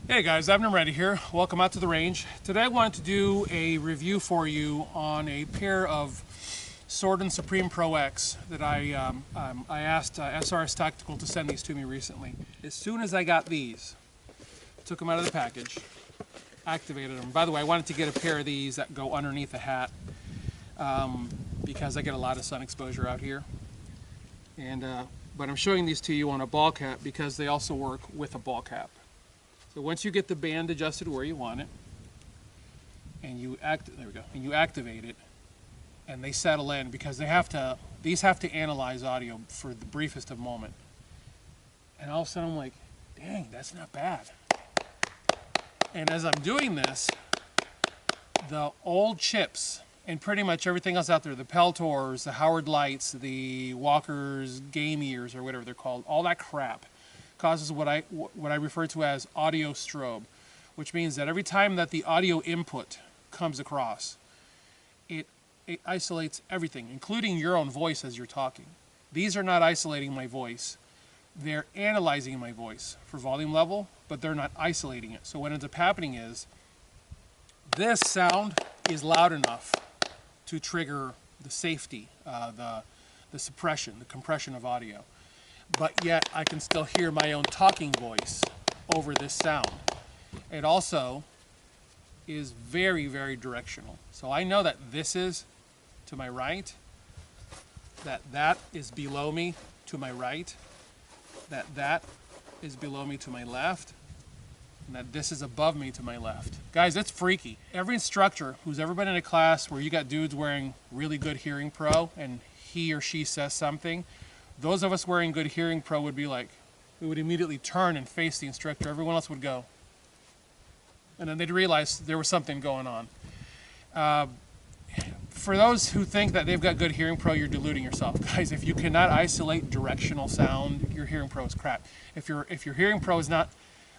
Hey guys, Abner Miranda here. Welcome out to the range. Today I wanted to do a review for you on a pair of Sordin Supreme Pro X that I asked SRS Tactical to send these to me recently. As soon as I got these, took them out of the package, activated them. By the way, I wanted to get a pair of these that go underneath a hat because I get a lot of sun exposure out here. But I'm showing these to you on a ball cap because they also work with a ball cap. So once you get the band adjusted where you want it, and you activate it, and they settle in because these have to analyze audio for the briefest of moment. And all of a sudden I'm like, dang, that's not bad. And as I'm doing this, the old chips and pretty much everything else out there, the Peltors, the Howard Lights, the Walker's Game Ears or whatever they're called, all that crap causes what I refer to as audio strobe, which means that every time that the audio input comes across, it isolates everything, including your own voice as you're talking. These are not isolating my voice. They're analyzing my voice for volume level, but they're not isolating it. So what ends up happening is this sound is loud enough to trigger the safety, the suppression, the compression of audio. But yet I can still hear my own talking voice over this sound. It also is very, very directional. So I know that this is to my right, that is below me to my right, that is below me to my left, and that this is above me to my left. Guys, that's freaky. Every instructor who's ever been in a class where you got dudes wearing really good hearing pro and he or she says something, those of us wearing good hearing pro would be like, we would immediately turn and face the instructor. Everyone else would go. And then they'd realize there was something going on. For those who think that they've got good hearing pro, you're deluding yourself. Guys, if you cannot isolate directional sound, your hearing pro is crap. If your hearing pro is not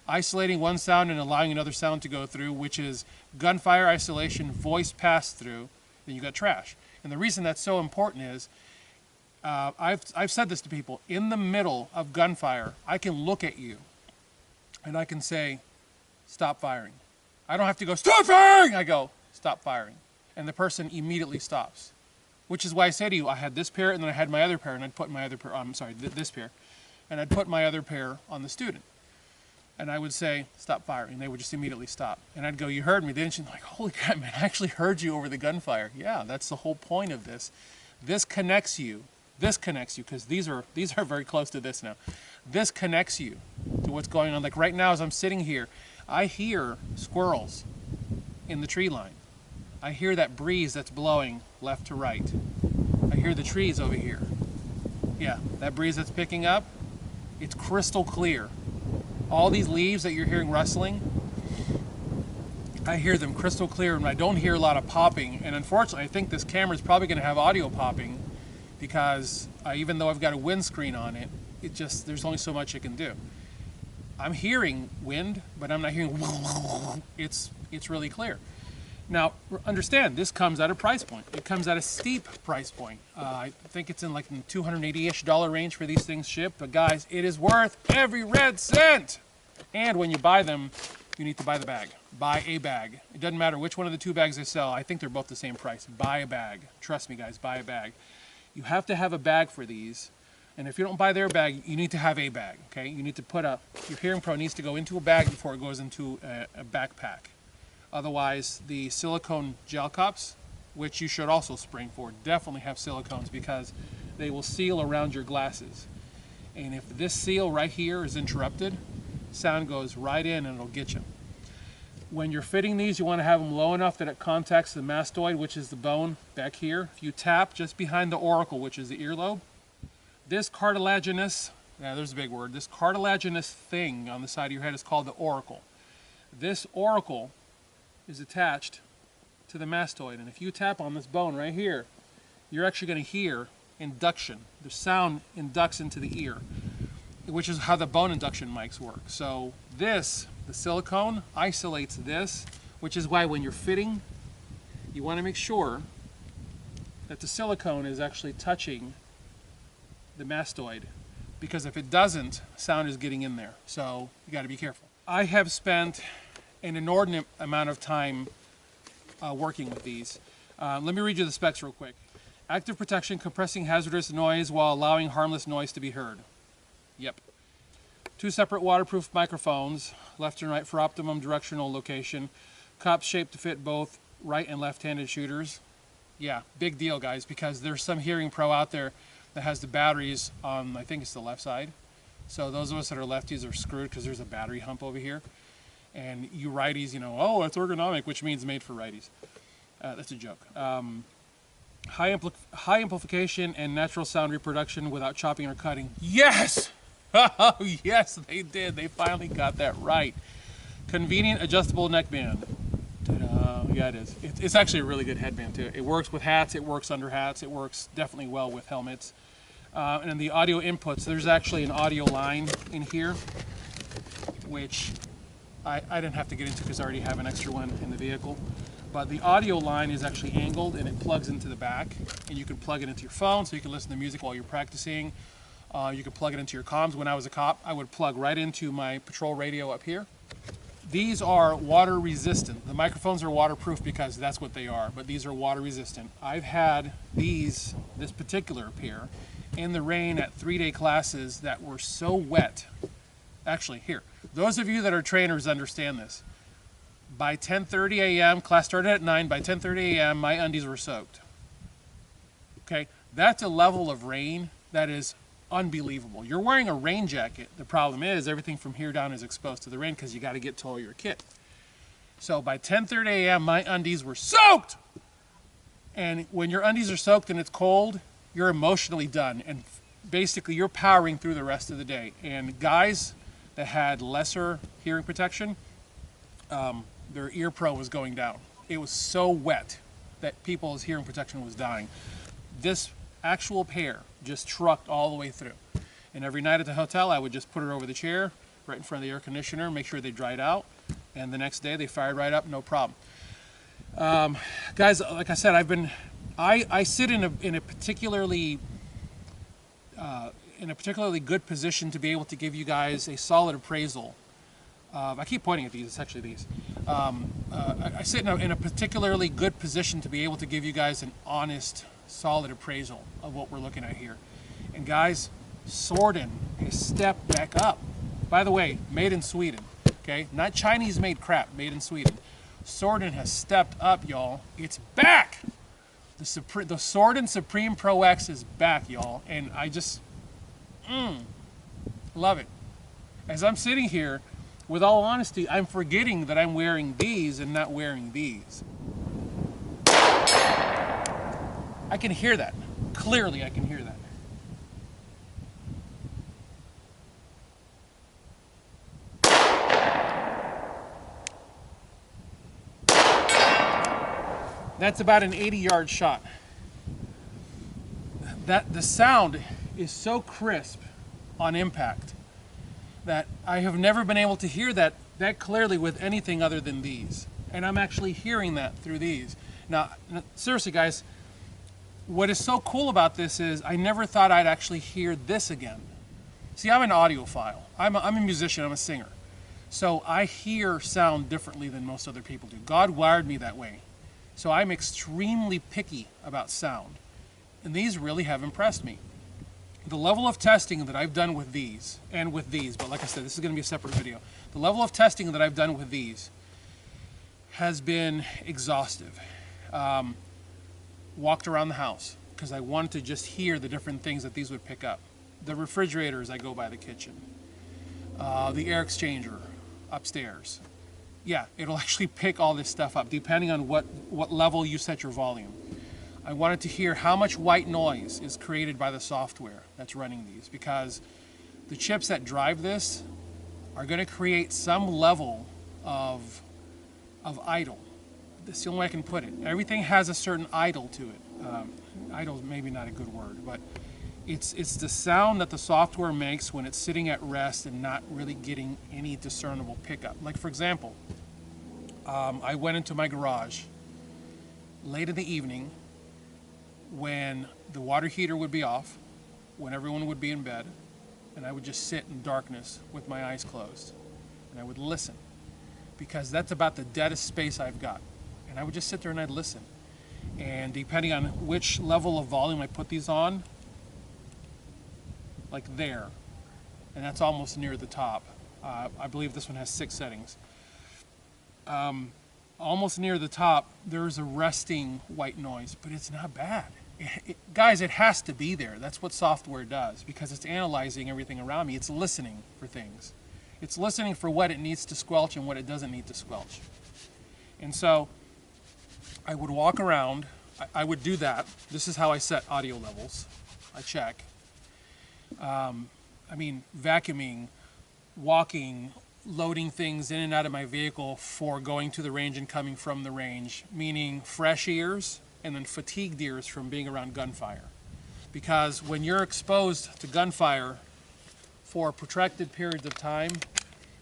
isolating one sound and allowing another sound to go through, which is gunfire isolation, voice pass through, then you got trash. And the reason that's so important is, I've said this to people, in the middle of gunfire, I can look at you and I can say, stop firing. I don't have to go, stop firing! I go, stop firing. And the person immediately stops. Which is why I say to you, I had this pair and then I had my other pair and I'd put my other pair, this pair, and I'd put my other pair on the student. And I would say, stop firing. They would just immediately stop. And I'd go, you heard me, didn't you? And I'm like, holy crap, man, I actually heard you over the gunfire. Yeah, that's the whole point of this. This connects you. This connects you, because these are very close to this now. This connects you to what's going on. Like right now as I'm sitting here, I hear squirrels in the tree line. I hear that breeze that's blowing left to right. I hear the trees over here. Yeah, that breeze that's picking up, it's crystal clear. All these leaves that you're hearing rustling, I hear them crystal clear, and I don't hear a lot of popping. And unfortunately, I think this camera is probably going to have audio popping because even though I've got a windscreen on it, there's only so much it can do. I'm hearing wind, but I'm not hearing it's really clear. Now, understand, this comes at a price point. It comes at a steep price point. I think it's in like the $280-ish range for these things shipped, but guys, it is worth every red cent. And when you buy them, you need to buy the bag. Buy a bag. It doesn't matter which one of the two bags they sell. I think they're both the same price. Buy a bag. Trust me, guys, buy a bag. You have to have a bag for these, and if you don't buy their bag, you need to have a bag, okay? You need to your hearing pro needs to go into a bag before it goes into a backpack. Otherwise, the silicone gel cups, which you should also spring for, definitely have silicones because they will seal around your glasses. And if this seal right here is interrupted, sound goes right in and it'll get you. When you're fitting these, you want to have them low enough that it contacts the mastoid, which is the bone back here. If you tap just behind the auricle, which is the earlobe, this cartilaginous, there's a big word, this cartilaginous thing on the side of your head is called the auricle. This auricle is attached to the mastoid, and if you tap on this bone right here, you're actually going to hear induction. The sound inducts into the ear, which is how the bone induction mics work. So this, the silicone, isolates this, which is why when you're fitting, you want to make sure that the silicone is actually touching the mastoid, because if it doesn't, sound is getting in there. So you got to be careful. I have spent an inordinate amount of time working with these. Let me read you the specs real quick. Active protection, compressing hazardous noise while allowing harmless noise to be heard. Yep. 2 separate waterproof microphones, left and right for optimum directional location. Cups shaped to fit both right and left-handed shooters. Yeah, big deal, guys, because there's some Hearing Pro out there that has the batteries on, I think it's the left side. So those of us that are lefties are screwed because there's a battery hump over here. And you righties, you know, oh, it's ergonomic, which means made for righties. That's a joke. High amplification and natural sound reproduction without chopping or cutting. Yes! Oh, yes, they did. They finally got that right. Convenient adjustable neckband. Ta-da. Yeah, it is. It's actually a really good headband, too. It works with hats. It works under hats. It works definitely well with helmets. And then the audio inputs, there's actually an audio line in here, which I didn't have to get into because I already have an extra one in the vehicle. But the audio line is actually angled and it plugs into the back, and you can plug it into your phone so you can listen to music while you're practicing. You can plug it into your comms. When I was a cop, I would plug right into my patrol radio up here. These are water resistant. The microphones are waterproof because that's what they are, but these are water resistant. I've had this particular pair in the rain at 3-day classes that were so wet. Actually, here, those of you that are trainers understand this. By 10:30 a.m., class started at 9, by 10:30 a.m., my undies were soaked. Okay, that's a level of rain that is unbelievable. You're wearing a rain jacket. The problem is everything from here down is exposed to the rain because you got to get to all your kit. So by 10:30 a.m., my undies were soaked. And when your undies are soaked and it's cold, you're emotionally done. And basically, you're powering through the rest of the day. And guys that had lesser hearing protection, their ear pro was going down. It was so wet that people's hearing protection was dying. This actual pair just trucked all the way through. And every night at the hotel, I would just put her over the chair, right in front of the air conditioner, make sure they dried out. And the next day, they fired right up, no problem. Guys, like I said, I sit in a particularly good position to be able to give you guys a solid appraisal. I keep pointing at these, it's actually these. I sit in a particularly good position to be able to give you guys an honest, solid appraisal of what we're looking at here. And guys, Sordin has stepped back up. By the way, made in Sweden, okay? Not Chinese made crap, made in Sweden. Sordin has stepped up, y'all. It's back! The Sordin Supreme Pro X is back, y'all. And I just, love it. As I'm sitting here, with all honesty, I'm forgetting that I'm wearing these and not wearing these. I can hear that. Clearly, I can hear that. That's about an 80-yard shot. The sound is so crisp on impact that I have never been able to hear that clearly with anything other than these. And I'm actually hearing that through these. Now, seriously, guys, what is so cool about this is I never thought I'd actually hear this again. See, I'm an audiophile. I'm a musician, I'm a singer. So I hear sound differently than most other people do. God wired me that way. So I'm extremely picky about sound. And these really have impressed me. The level of testing that I've done with these, and with these, but like I said, this is going to be a separate video. The level of testing that I've done with these has been exhaustive. Walked around the house because I wanted to just hear the different things that these would pick up. The refrigerators, I go by the kitchen. The air exchanger upstairs. Yeah, it'll actually pick all this stuff up depending on what level you set your volume. I wanted to hear how much white noise is created by the software that's running these, because the chips that drive this are going to create some level of idle. That's the only way I can put it. Everything has a certain idle to it. Idle is maybe not a good word, but it's the sound that the software makes when it's sitting at rest and not really getting any discernible pickup. Like, for example, I went into my garage late in the evening when the water heater would be off, when everyone would be in bed, and I would just sit in darkness with my eyes closed. and I would listen, because that's about the deadest space I've got. And I would just sit there and I'd listen. And depending on which level of volume I put these on, like there, and that's almost near the top. I believe this one has 6 settings. Almost near the top, there's a resting white noise, but it's not bad. Guys, it has to be there. That's what software does, because it's analyzing everything around me. It's listening for things. It's listening for what it needs to squelch and what it doesn't need to squelch. And so I would walk around. I would do that. This is how I set audio levels. I check. I mean, vacuuming, walking, loading things in and out of my vehicle for going to the range and coming from the range, meaning fresh ears and then fatigued ears from being around gunfire. Because when you're exposed to gunfire for protracted periods of time,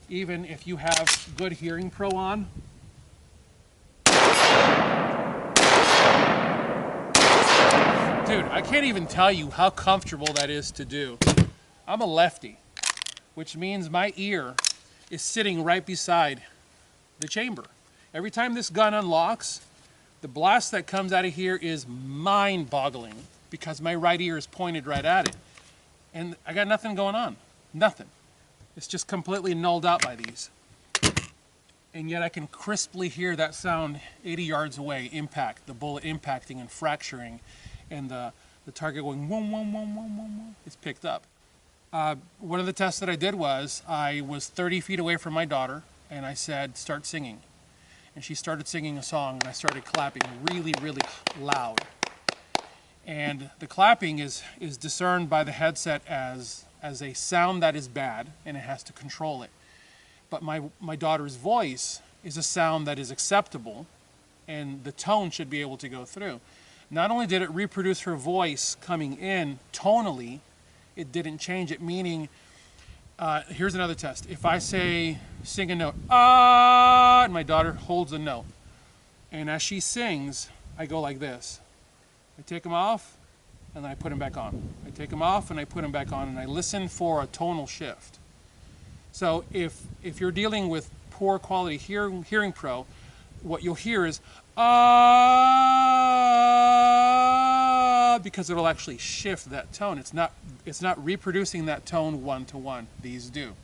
even if you have good hearing pro on, dude, I can't even tell you how comfortable that is to do. I'm a lefty, which means my ear is sitting right beside the chamber. Every time this gun unlocks, the blast that comes out of here is mind-boggling, because my right ear is pointed right at it. And I got nothing going on, nothing. It's just completely nulled out by these. And yet I can crisply hear that sound 80 yards away, impact, the bullet impacting and fracturing, and the target going, whoom, whoom, whoom, whoom, whoom, whoom. It's picked up. One of the tests that I did was, I was 30 feet away from my daughter, and I said, start singing. And she started singing a song, and I started clapping really, really loud. And the clapping is discerned by the headset as a sound that is bad, and it has to control it. But my daughter's voice is a sound that is acceptable, and the tone should be able to go through. Not only did it reproduce her voice coming in tonally, it didn't change it, meaning, here's another test. If I say, sing a note, ah, and my daughter holds a note, and as she sings, I go like this. I take them off, and then I put them back on. I take them off, and I put them back on, and I listen for a tonal shift. So if you're dealing with poor quality hearing pro, what you'll hear is, ah, because it'll actually shift that tone. It's not reproducing that tone one-to-one. These do.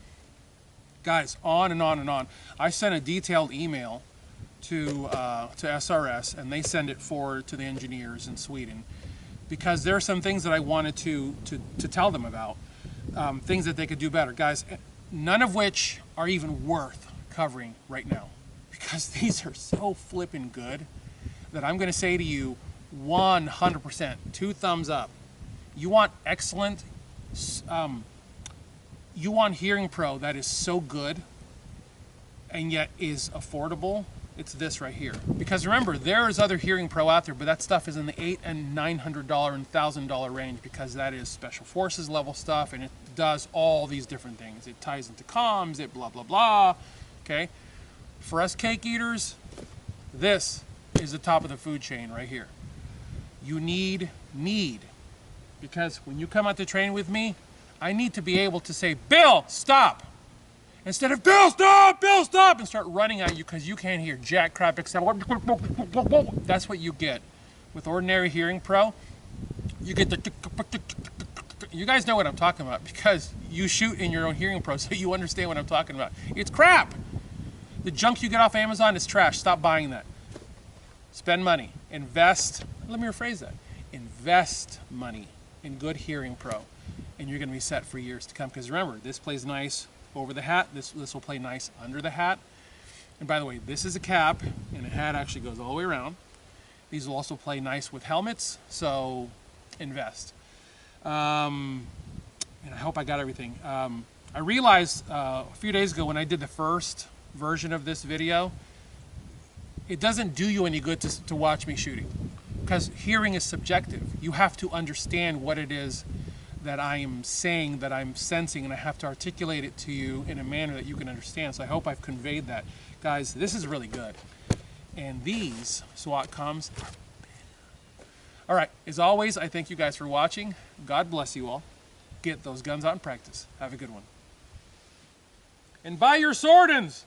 Guys, on and on and on. I sent a detailed email to SRS, and they send it forward to the engineers in Sweden, because there are some things that I wanted to tell them about, things that they could do better. Guys, none of which are even worth covering right now, because these are so flippin' good that I'm going to say to you 100%, 2 thumbs up. You want excellent, you want hearing pro that is so good and yet is affordable, it's this right here. Because remember, there is other hearing pro out there, but that stuff is in the $800 and $900 and $1,000 range, because that is special forces level stuff, and it does all these different things. It ties into comms, it blah, blah, blah, okay? For us cake eaters, this is the top of the food chain right here. You need, because when you come out to train with me, I need to be able to say, Bill, stop! Instead of, Bill, stop! Bill, stop! And start running at you because you can't hear jack crap except, that's what you get. With ordinary hearing pro, you get the, you guys know what I'm talking about, because you shoot in your own hearing pro, so you understand what I'm talking about. It's crap! The junk you get off Amazon is trash. Stop buying that. Spend money. Invest. Let me rephrase that. Invest money in good hearing pro, and you're going to be set for years to come. Because remember, this plays nice over the hat. This will play nice under the hat. And by the way, this is a cap, and the hat actually goes all the way around. These will also play nice with helmets, so invest. And I hope I got everything. I realized a few days ago when I did the first version of this video, it doesn't do you any good to watch me shooting, because hearing is subjective. You have to understand what it is that I am saying, that I'm sensing, and I have to articulate it to you in a manner that you can understand. So I hope I've conveyed that. Guys, this is really good. And these SWAT comms are better. All right, as always, I thank you guys for watching. God bless you all. Get those guns out and practice. Have a good one. And buy your Sordins!